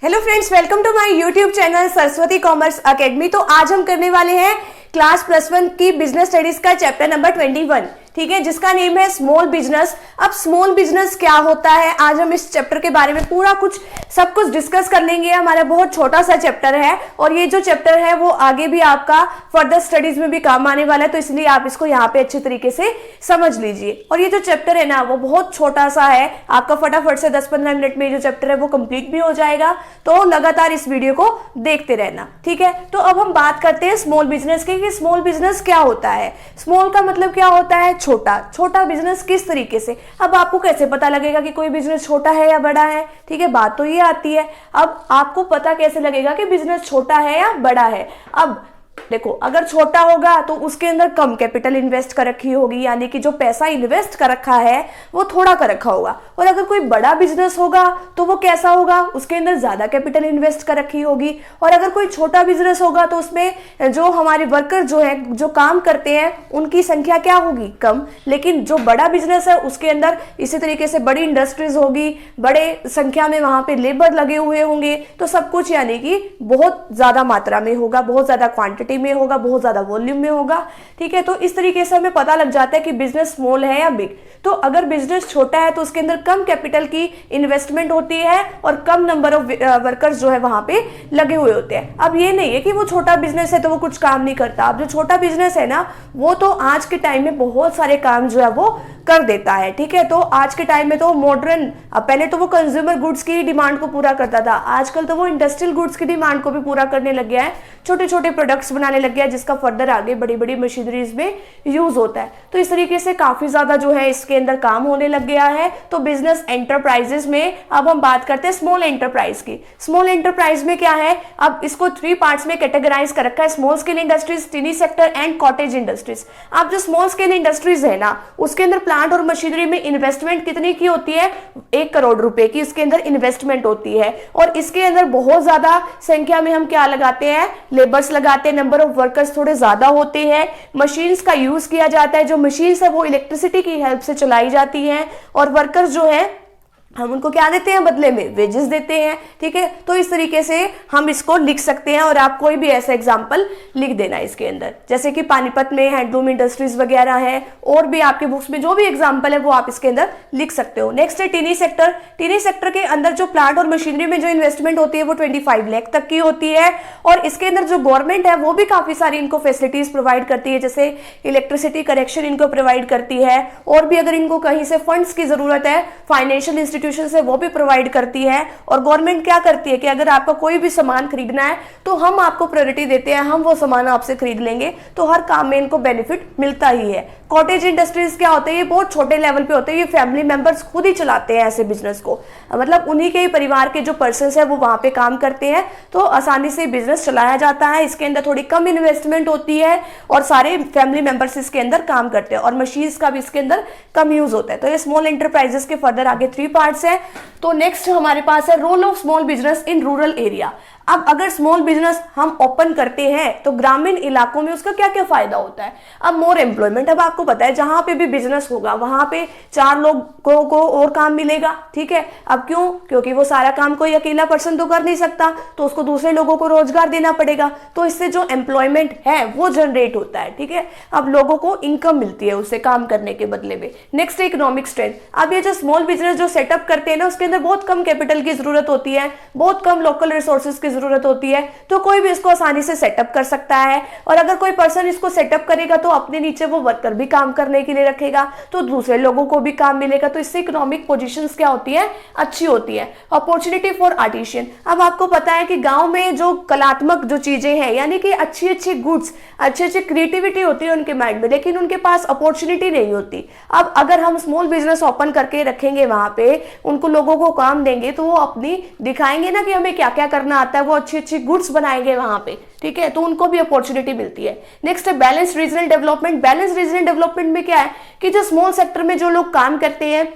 Hello friends, welcome to my YouTube channel Saraswati commerce academy. तो आज हम करने वाले हैं क्लास +1 की बिजनेस स्टडीज का चैप्टर नंबर 21, ठीक है, जिसका नेम है स्मॉल बिजनेस। अब स्मॉल बिजनेस क्या होता है, आज हम इस चैप्टर के बारे में पूरा सब कुछ डिस्कस कर लेंगे। हमारा बहुत छोटा सा चैप्टर है और ये जो चैप्टर है वो आगे भी आपका फर्दर स्टडीज में भी काम आने वाला है, तो इसलिए आप इसको यहाँ पे अच्छे तरीके से समझ लीजिए। और ये जो चैप्टर है ना वो बहुत छोटा सा है, आपका फटाफट से 10-15 मिनट में जो चैप्टर है वो कंप्लीट भी हो जाएगा, तो लगातार इस वीडियो को देखते रहना, ठीक है। तो अब हम बात करते हैं स्मॉल बिजनेस की, कि स्मॉल बिजनेस क्या होता है। स्मॉल का मतलब क्या होता है, छोटा बिजनेस किस तरीके से। अब आपको कैसे पता लगेगा कि कोई बिजनेस छोटा है या बड़ा है, ठीक है, बात तो ये आती है। अब आपको पता कैसे लगेगा कि बिजनेस छोटा है या बड़ा है। अब देखो, अगर छोटा होगा तो उसके अंदर कम कैपिटल इन्वेस्ट कर रखी होगी, यानी कि जो पैसा इन्वेस्ट कर रखा है वो थोड़ा कर रखा होगा। और अगर कोई बड़ा बिजनेस होगा तो वो कैसा होगा, उसके अंदर ज्यादा कैपिटल इन्वेस्ट कर रखी होगी। और अगर कोई छोटा बिजनेस होगा तो उसमें जो हमारे वर्कर जो काम करते हैं उनकी संख्या क्या होगी, कम। लेकिन जो बड़ा बिजनेस है उसके अंदर इसी तरीके से बड़ी इंडस्ट्रीज होगी, बड़े संख्या में वहां पे लेबर लगे हुए होंगे, तो सब कुछ यानी कि बहुत ज्यादा मात्रा में होगा, बहुत ज्यादा क्वांटिटी में होगा, बहुत ज्यादा वॉल्यूम में होगा, ठीक है। तो इस तरीके से हमें पता लग जाता है कि बिजनेस स्मॉल है या बिग। तो अगर बिजनेस छोटा है तो उसके अंदर कम कैपिटल की इन्वेस्टमेंट होती है और कम नंबर ऑफ वर्कर्स जो है वहां पे लगे हुए होते हैं। अब ये नहीं है कि वो छोटा बिजनेस है तो वो कुछ काम नहीं करता। अब जो छोटा बिजनेस है ना वो तो आज के टाइम में बहुत सारे काम जो है वो कर देता है, ठीक है। तो आज के टाइम में तो मॉडर्न, पहले तो वो कंज्यूमर गुड्स की डिमांड को पूरा करता था, आजकल तो वो इंडस्ट्रियल गुड्स की डिमांड को भी पूरा करने लग गया है, छोटे छोटे प्रोडक्ट्स बनाने लग गया है, जिसका फर्दर आगे बड़ी बड़ी मशीनरीज में यूज होता है। तो इस तरीके से काफी ज्यादा जो है इसके अंदर काम होने लग गया है। तो बिजनेस एंटरप्राइजेस में अब हम बात करते हैं स्मॉल एंटरप्राइज की। स्मॉल एंटरप्राइज में क्या है, अब इसको 3 पार्ट्स में कैटेगराइज कर रखा है, small scale industries, tiny sector and cottage industries. अब जो स्मॉल स्केल इंडस्ट्रीज है ना उसके अंदर प्लांट और मशीनरी में इन्वेस्टमेंट कितनी की होती है, 1 करोड़ रुपए की इसके अंदर इन्वेस्टमेंट होती है। और इसके अंदर बहुत ज्यादा संख्या में हम क्या लगाते हैं, लेबर्स लगाते हैं, नंबर ऑफ वर्कर्स थोड़े ज्यादा होते हैं, मशीन्स का यूज किया जाता है, जो मशीन्स है वो इलेक्ट्रिसिटी की हेल्प से चलाई जाती हैं, और वर्कर्स जो है हम उनको क्या देते हैं, बदले में वेजेस देते हैं, ठीक है। तो इस तरीके से हम इसको लिख सकते हैं और आप कोई भी ऐसा एग्जांपल लिख देना इसके अंदर, जैसे कि पानीपत में हैंडलूम इंडस्ट्रीज वगैरह है, और भी आपके बुक्स में जो भी एग्जांपल है वो आप इसके अंदर लिख सकते हो। नेक्स्ट है टीनी सेक्टर। टीनी सेक्टर के अंदर जो प्लांट और मशीनरी में जो इन्वेस्टमेंट होती है वो 25 लाख तक की होती है, और इसके अंदर जो गवर्नमेंट है वो भी काफी सारी इनको फैसिलिटीज प्रोवाइड करती है, जैसे इलेक्ट्रिसिटी कनेक्शन इनको प्रोवाइड करती है, और भी अगर इनको कहीं से फंड्स की जरूरत है फाइनेंशियल से वो भी प्रोवाइड करती है। और गवर्नमेंट क्या करती है कि अगर आपका कोई भी सामान खरीदना है तो हम आपको प्रायोरिटी देते हैं, हम वो सामान आपसे खरीद लेंगे, तो हर काम में इनको बेनिफिट मिलता ही है। कॉटेज इंडस्ट्रीज क्या होते हैं, ये बहुत छोटे लेवल पे होते हैं, ये फैमिली मेंबर्स खुद ही चलाते हैं ऐसे बिजनेस को, मतलब उन्हीं के ही परिवार के जो पर्सन्स है वो वहां पे काम करते हैं, तो आसानी से बिजनेस चलाया जाता है। इसके अंदर थोड़ी कम इन्वेस्टमेंट होती है और सारे फैमिली मेंबर्स इसके अंदर काम करते हैं, और मशीन्स का भी इसके अंदर कम यूज होता है। तो ये स्मॉल एंटरप्राइजेस के फर्दर आगे 3 पार्ट्स है। तो नेक्स्ट हमारे पास है role of small business in rural area. अब अगर स्मॉल बिजनेस हम ओपन करते हैं तो ग्रामीण इलाकों में उसका क्या क्या फायदा होता है। अब मोर एम्प्लॉयमेंट, अब आपको पता है जहां पे भी बिजनेस होगा वहां पे 4 लोगों को और काम मिलेगा, ठीक है। अब क्यों, क्योंकि वो सारा काम कोई अकेला पर्सन तो कर नहीं सकता, तो उसको दूसरे लोगों को रोजगार देना पड़ेगा, तो इससे जो एम्प्लॉयमेंट है वो जनरेट होता है, ठीक है। अब लोगों को इनकम मिलती है उससे काम करने के बदले में। Next economic strength. अब ये जो स्मॉल बिजनेस जो सेटअप करते हैं ना उसके अंदर बहुत कम कैपिटल की जरूरत होती है, बहुत कम लोकल रिसोर्सेज की जरूरत होती है, तो कोई भी इसको आसानी से सेटअप कर सकता है। और अगर कोई पर्सन इसको सेटअप करेगा तो अपने नीचे वो वर्कर भी काम करने के लिए रखेगा, तो दूसरे लोगों को भी काम मिलेगा, तो इससे इकोनॉमिक पोजीशंस क्या होती है, अच्छी होती है। Opportunity for artisan. अब आपको पता है कि गांव में जो कलात्मक जो चीजें हैं, यानी कि अच्छी अच्छी गुड्स, अच्छी अच्छी क्रिएटिविटी होती है उनके माइंड में, लेकिन उनके पास अपॉर्चुनिटी नहीं होती। अब अगर हम स्मॉल बिजनेस ओपन करके रखेंगे वहां पे, उनको लोगों को काम देंगे, तो वो अपनी दिखाएंगे ना कि हमें क्या क्या करना आता है, वो अच्छी अच्छी गुड्स बनाएंगे वहां पे, ठीक है, तो उनको भी अपॉर्चुनिटी मिलती है। नेक्स्ट है balance regional development. Balance regional development में क्या है कि जो स्मॉल सेक्टर में जो लोग काम करते हैं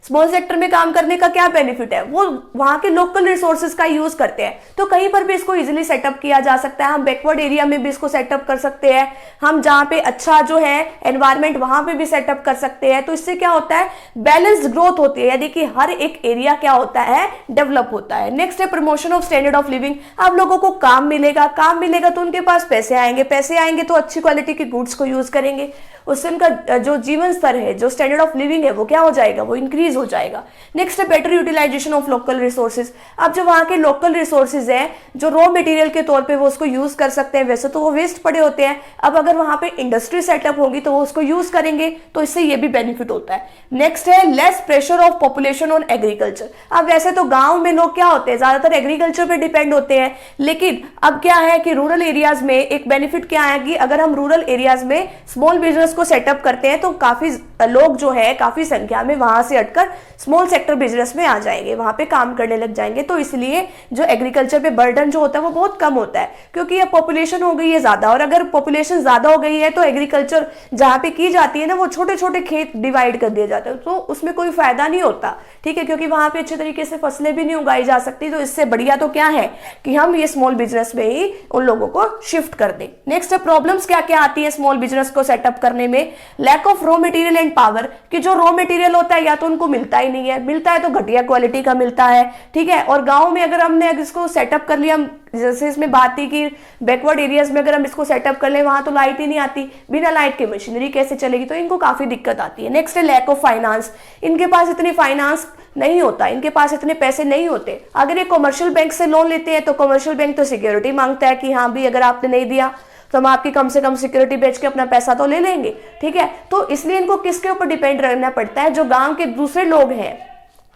स्मॉल सेक्टर में काम करने का क्या बेनिफिट है, वो वहां के लोकल रिसोर्सेज का यूज करते हैं, तो कहीं पर भी इसको इजीली सेटअप किया जा सकता है। हम बैकवर्ड एरिया में भी इसको सेटअप कर सकते हैं, हम जहां पे अच्छा जो है एनवायरमेंट वहां पे भी सेटअप कर सकते हैं। तो इससे क्या होता है, बैलेंस्ड ग्रोथ होती है, यानी कि हर एक एरिया क्या होता है, डेवलप होता है। नेक्स्ट है promotion of standard of living. अब लोगों को काम मिलेगा, काम मिलेगा तो उनके पास पैसे आएंगे, पैसे आएंगे तो अच्छी क्वालिटी के गुड्स को यूज करेंगे, उससे उनका जो जीवन स्तर है, जो स्टैंडर्ड ऑफ लिविंग है, वो क्या हो जाएगा, वो इंक्रीज हो जाएगा। नेक्स्ट है better utilization of local resources. अब जो वहां के लोकल रिसोर्सेज है, जो रॉ मटेरियल के तौर पे वो उसको यूज कर सकते हैं, वैसे तो वो वेस्ट पड़े होते हैं, अब अगर वहां पे इंडस्ट्री सेटअप होगी तो वो उसको यूज करेंगे, तो इससे ये भी बेनिफिट होता है। नेक्स्ट है less pressure of population on agriculture. अब वैसे तो गांव में लोग क्या होते हैं, ज्यादातर एग्रीकल्चर पे डिपेंड होते हैं, लेकिन अब क्या है कि रूरल एरियाज में एक बेनिफिट क्या है कि अगर हम रूरल एरियाज में स्मॉल बिजनेस को सेटअप करते हैं तो काफी लोग जो है काफी संख्या में वहां से हटकर स्मॉल सेक्टर बिजनेस में आ जाएंगे, वहां पे काम करने लग जाएंगे। तो इसलिए जो एग्रीकल्चर पे बर्डन जो होता है वो बहुत कम होता है, क्योंकि अब पॉपुलेशन हो गई है ज्यादा, और अगर पॉपुलेशन ज्यादा हो गई है तो एग्रीकल्चर जहां पे की जाती है ना, वो छोटे छोटे खेत डिवाइड कर दिए जाते हैं, तो उसमें कोई फायदा नहीं होता, ठीक है, क्योंकि वहां पे अच्छे तरीके से फसलें भी नहीं उगाई जा सकती। तो इससे बढ़िया तो क्या है कि हम ये स्मॉल बिजनेस में ही उन लोगों को शिफ्ट कर दें। नेक्स्ट प्रॉब्लम्स क्या क्या आती है स्मॉल बिजनेस को सेटअप करने में, lack of raw material and power, कि जो रॉ मटेरियल होता है या तो उनको मिलता ही नहीं है, मिलता है तो घटिया क्वालिटी का मिलता है, ठीक है। और गांव में अगर हमने इसको सेटअप कर लिया, जैसे इसमें बात थी कि बैकवर्ड एरियाज में अगर हम इसको सेटअप कर ले, वहां तो लाइट ही नहीं आती, बिना लाइट के मशीनरी कैसे चलेगी, तो इनको काफी दिक्कत आती है। नेक्स्ट है लैक ऑफ फाइनेंस, इनके पास इतनी फाइनेंस नहीं होता, इनके पास इतने पैसे नहीं होते। अगर ये कमर्शियल बैंक से लोन लेते हैं तो कमर्शियल बैंक तो सिक्योरिटी मांगता है कि हाँ भी अगर आपने नहीं दिया तो हम आपकी कम से कम सिक्योरिटी बेच के अपना पैसा तो ले लेंगे, ठीक है। तो इसलिए इनको किसके ऊपर डिपेंड रहना पड़ता है, जो गांव के दूसरे लोग हैं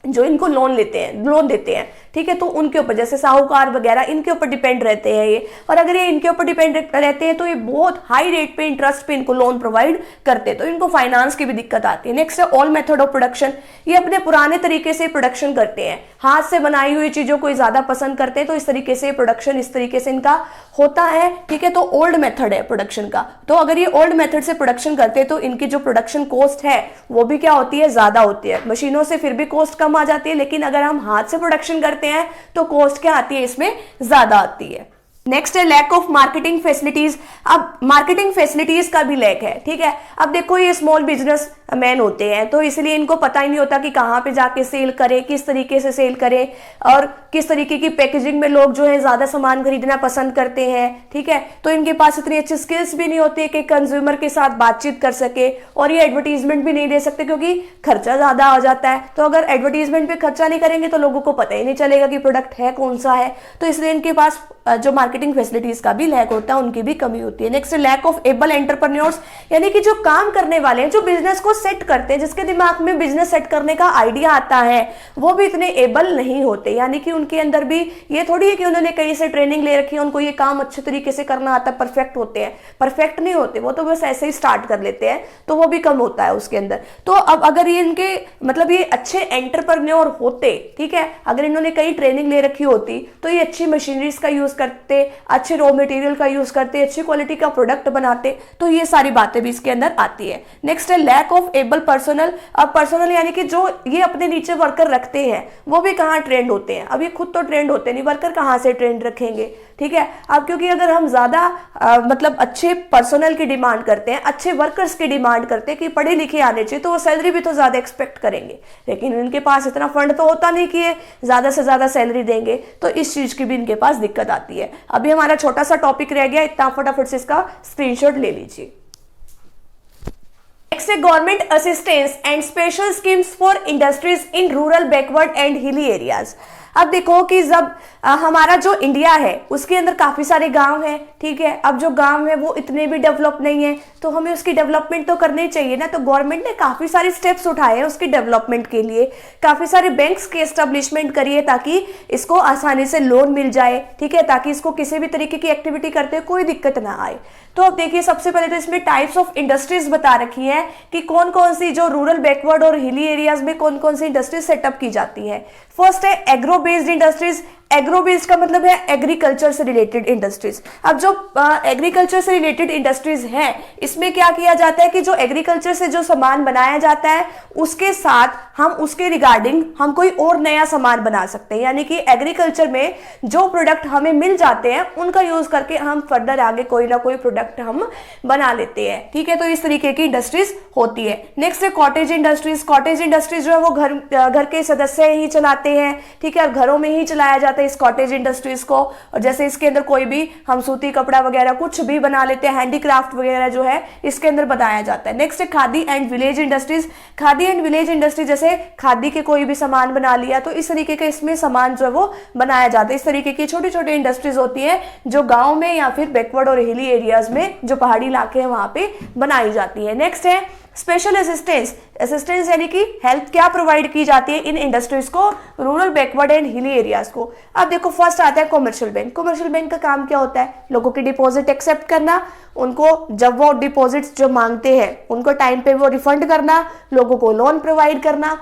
जो इनको लोन देते हैं, ठीक है, तो उनके ऊपर, जैसे साहूकार वगैरह, इनके ऊपर डिपेंड रहते हैं ये। और अगर ये इनके ऊपर डिपेंड रहते हैं तो ये बहुत हाई रेट पे इंटरेस्ट पे इनको लोन प्रोवाइड करते हैं, तो इनको फाइनेंस की भी दिक्कत आती है। नेक्स्ट है ऑल मेथड ऑफ प्रोडक्शन, ये अपने पुराने तरीके से प्रोडक्शन करते हैं, हाथ से बनाई हुई चीजों को ज्यादा पसंद करते हैं, तो इस तरीके से प्रोडक्शन इस तरीके से इनका होता है, ठीक है। तो ओल्ड मेथड है प्रोडक्शन का, तो अगर ये ओल्ड मेथड से प्रोडक्शन करते हैं तो इनकी जो प्रोडक्शन कॉस्ट है वो भी क्या होती है, ज्यादा होती है। मशीनों से फिर भी कॉस्ट कम आ जाती है, लेकिन अगर हम हाथ से प्रोडक्शन करते हैं तो कॉस्ट क्या आती है, इसमें ज्यादा आती है। नेक्स्ट है लैक ऑफ मार्केटिंग फैसिलिटीज। अब मार्केटिंग फैसिलिटीज का भी लैक है, ठीक है। अब देखो ये स्मॉल बिजनेस मैन होते हैं, तो इसलिए इनको पता ही नहीं होता कि कहाँ पे जाके सेल करें, किस तरीके से सेल करें, और किस तरीके की पैकेजिंग में लोग जो है ज्यादा सामान खरीदना पसंद करते हैं, ठीक है। तो इनके पास इतनी अच्छी स्किल्स भी नहीं होती कि कंज्यूमर के साथ बातचीत कर सके, और ये एडवर्टीजमेंट भी नहीं दे सकते क्योंकि खर्चा ज्यादा आ जाता है। तो अगर एडवर्टीजमेंट पे खर्चा नहीं करेंगे तो लोगों को पता ही नहीं चलेगा कि प्रोडक्ट है कौन सा है, तो इसलिए इनके पास जो मार्केटिंग फैसिलिटीज का भी लैक होता है, उनकी भी कमी होती है। Next lack of able entrepreneurs, यानी कि जो काम करने वाले हैं, जो बिजनेस को सेट करते हैं, जिसके दिमाग में बिजनेस सेट करने का आइडिया आता है, वो भी इतने एबल नहीं होते। यानी कि उनके अंदर भी ये थोड़ी है कि उन्होंने कहीं से ट्रेनिंग ले रखी है, उनको ये काम अच्छे तरीके से करना आता है, परफेक्ट होते हैं, परफेक्ट नहीं होते, वो तो बस ऐसे ही स्टार्ट कर लेते हैं, तो वो भी कम होता है उसके अंदर। तो अब अगर ये इनके मतलब ये अच्छे एंटरप्रेन्योर होते, ठीक है, अगर इन्होंने कहीं ट्रेनिंग ले रखी होती तो ये अच्छी मशीनरीज का यूज करते, अच्छे रॉ मटेरियल का यूज करते, अच्छी क्वालिटी का प्रोडक्ट बनाते, तो ये सारी बातें भी इसके अंदर आती है। नेक्स्ट है लैक ऑफ एबल पर्सनल। अब पर्सनल यानी कि जो ये अपने नीचे वर्कर रखते हैं वो भी कहाँ ट्रेंड होते हैं, अब ये खुद तो ट्रेंड होते नहीं, वर्कर कहाँ से ट्रेंड रखेंगे, ठीक है। अब क्योंकि अगर हम ज्यादा मतलब अच्छे पर्सनल की डिमांड करते हैं, अच्छे वर्कर्स की डिमांड करते हैं कि पढ़े लिखे आने चाहिए, तो वो सैलरी भी तो ज्यादा एक्सपेक्ट करेंगे, लेकिन इनके पास इतना फंड तो होता नहीं कि ये ज्यादा से ज्यादा सैलरी देंगे, तो इस चीज की भी इनके पास दिक्कत आती है। अभी हमारा छोटा सा टॉपिक रह गया, इतना फटाफट से इसका स्क्रीनशॉट ले लीजिए। नेक्स्ट है government assistance and special schemes for industries in rural backward and hilly areas. अब देखो कि जब हमारा जो इंडिया है उसके अंदर काफी सारे गांव हैं, ठीक है। अब जो गांव है वो इतने भी डेवलप नहीं है, तो हमें उसकी डेवलपमेंट तो करनी चाहिए ना। तो गवर्नमेंट ने काफी सारे स्टेप्स उठाए हैं उसकी डेवलपमेंट के लिए, काफी सारे बैंक्स की एस्टेब्लिशमेंट करी है ताकि इसको आसानी से लोन मिल जाए, ठीक है, ताकि इसको किसी भी तरीके की एक्टिविटी करते हुए कोई दिक्कत ना आए। तो अब देखिए सबसे पहले तो इसमें टाइप्स ऑफ इंडस्ट्रीज बता रखी है कि कौन कौन सी जो रूरल बैकवर्ड और हिली एरियाज में कौन कौन सी इंडस्ट्रीज सेटअप की जाती है। फर्स्ट है agro based industries. Agro based का मतलब है एग्रीकल्चर से रिलेटेड इंडस्ट्रीज। अब जो एग्रीकल्चर से रिलेटेड इंडस्ट्रीज है, इसमें क्या किया जाता है कि जो एग्रीकल्चर से जो सामान बनाया जाता है उसके साथ हम उसके रिगार्डिंग हम कोई और नया सामान बना सकते हैं, यानी कि एग्रीकल्चर में जो प्रोडक्ट हमें मिल जाते हैं उनका यूज करके हम फर्दर आगे कोई ना कोई प्रोडक्ट हम बना लेते हैं। ठीक है, तो इस तरीके की इंडस्ट्रीज होती है। नेक्स्ट है कॉटेज इंडस्ट्रीज। कॉटेज इंडस्ट्रीज जो है वो घर के सदस्य ही चलाते हैं। ठीक है, और घरों में ही चलाया जाता है इस कॉटेज इंडस्ट्रीज को। और जैसे इसके अंदर कोई भी हम सूती कपड़ा वगैरह कुछ भी बना लेते हैं, हैंडीक्राफ्ट वगैरह जो है इसके अंदर बनाया जाता है। नेक्स्ट है khadi and village industries. Khadi and village industry, जैसे खादी के कोई भी सामान बना लिया तो इस तरीके का इसमें सामान जो है वो बनाया जाता है। इस तरीके की छोटी छोटी इंडस्ट्रीज होती है जो गांव में या फिर बैकवर्ड और हिली एरियाज में जो पहाड़ी इलाके हैं वहां पे बनाई जाती है। नेक्स्ट है स्पेशल असिस्टेंस। असिस्टेंस यानी कि हेल्प क्या प्रोवाइड की जाती है इन इंडस्ट्रीज को, rural, backward and hilly areas को। अब देखो फर्स्ट आता है कमर्शियल बैंक। कमर्शियल बैंक का काम क्या होता है? लोगों की डिपॉजिट एक्सेप्ट करना, उनको जब वो डिपॉजिट्स जो मांगते हैं उनको टाइम पे वो रिफंड करना, लोगों को लोन प्रोवाइड करना,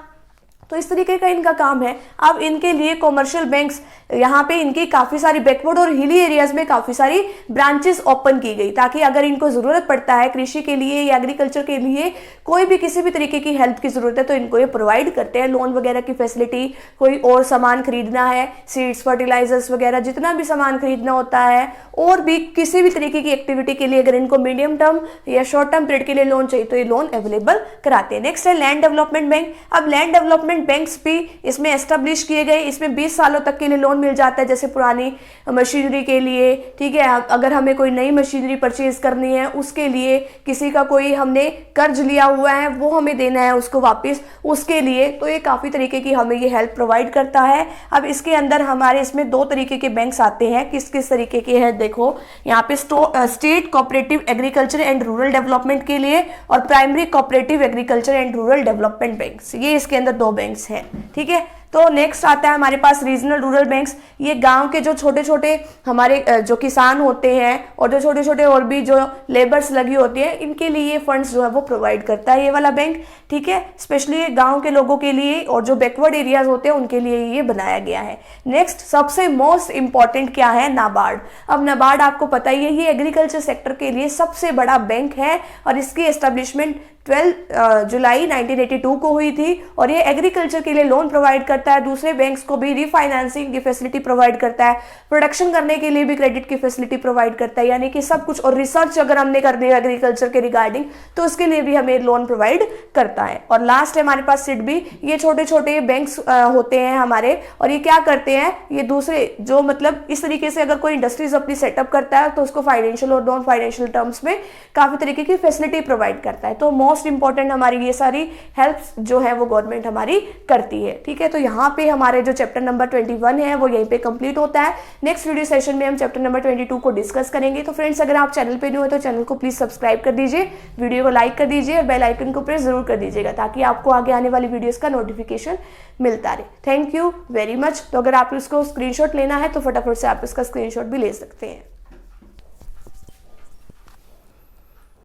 तो इस तरीके का इनका काम है। अब इनके लिए कमर्शियल बैंक्स यहाँ पे इनकी काफी सारी बैकवर्ड और हिली एरियाज में काफी सारी ब्रांचेस ओपन की गई, ताकि अगर इनको जरूरत पड़ता है कृषि के लिए या एग्रीकल्चर के लिए कोई भी किसी भी तरीके की हेल्प की जरूरत है तो इनको ये प्रोवाइड करते हैं। लोन वगैरह की फैसिलिटी, कोई और सामान खरीदना है, सीड्स, फर्टिलाइजर्स वगैरह जितना भी सामान खरीदना होता है, और भी किसी भी तरीके की एक्टिविटी के लिए अगर इनको मीडियम टर्म या शॉर्ट टर्म पीरियड के लिए लोन चाहिए तो ये लोन अवेलेबल कराते हैं। नेक्स्ट है लैंड डेवलपमेंट बैंक। अब लैंड डेवलपमेंट बैंक्स भी इसमें एस्टेब्लिश किए गए। इसमें 20 सालों तक के लिए लोन मिल जाता है, जैसे पुरानी मशीनरी के लिए। ठीक है, अगर हमें कोई नई मशीनरी परचेज करनी है उसके लिए, किसी का कोई हमने कर्ज लिया हुआ है वो हमें देना है उसको वापस, उसके लिए, तो ये काफी तरीके की हमें ये हेल्प प्रोवाइड करता है। अब इसके अंदर हमारे इसमें 2 तरीके के बैंक्स आते हैं। किस किस तरीके के हैं देखो, यहाँ पे state cooperative agriculture and rural development के लिए और primary cooperative agriculture and rural development banks, ये इसके अंदर 2 बैंक्स हैं। ठीक है, तो नेक्स्ट आता है हमारे पास रीजनल रूरल बैंक्स। ये गांव के जो छोटे छोटे हमारे जो किसान होते हैं और जो छोटे छोटे और भी जो लेबर्स लगी होती है, इनके लिए ये फंड्स जो है वो प्रोवाइड करता है ये वाला बैंक। ठीक है, स्पेशली गांव के लोगों के लिए और जो बैकवर्ड एरियाज होते हैं उनके लिए ये बनाया गया है। नेक्स्ट सबसे मोस्ट इंपॉर्टेंट क्या है? नाबार्ड। अब नाबार्ड आपको पता ही है, ये एग्रीकल्चर सेक्टर के लिए सबसे बड़ा बैंक है और इसकी एस्टेब्लिशमेंट 12 जुलाई 1982 को हुई थी। और ये एग्रीकल्चर के लिए लोन प्रोवाइड करता है, दूसरे बैंक्स को भी रीफाइनेंसिंग की फैसिलिटी प्रोवाइड करता है, प्रोडक्शन करने के लिए भी क्रेडिट की फैसिलिटी प्रोवाइड करता है, यानी कि सब कुछ। और रिसर्च अगर हमने करनी है एग्रीकल्चर के रिगार्डिंग तो उसके लिए भी हमें लोन प्रोवाइड करता है। और लास्ट है हमारे पास सिडबी। ये छोटे छोटे बैंक्स होते हैं हमारे, और ये क्या करते हैं, ये दूसरे जो मतलब इस तरीके से अगर कोई इंडस्ट्रीज अपनी सेटअप करता है तो उसको फाइनेंशियल और नॉन फाइनेंशियल टर्म्स में काफी तरीके की फैसिलिटी प्रोवाइड करता है। तो मोस्ट इंपॉर्टेंट हमारी ये सारी हेल्प्स जो है वो गवर्नमेंट हमारी करती है। ठीक है, तो यहाँ पे हमारे जो चैप्टर नंबर 21 है वो यहीं पे कंप्लीट होता है। नेक्स्ट वीडियो सेशन में हम चैप्टर नंबर 22 को डिस्कस करेंगे। तो फ्रेंड्स, अगर आप चैनल पे न्यू है तो चैनल को प्लीज सब्सक्राइब कर दीजिए, वीडियो को लाइक कर दीजिए और बेल आइकन को प्रेस जरूर कर दीजिएगा, ताकि आपको आगे आने वाली वीडियोस का नोटिफिकेशन मिलता रहे। Thank you very much. तो अगर आप इसको स्क्रीनशॉट लेना है तो फटाफट से आप इसका स्क्रीनशॉट भी ले सकते हैं।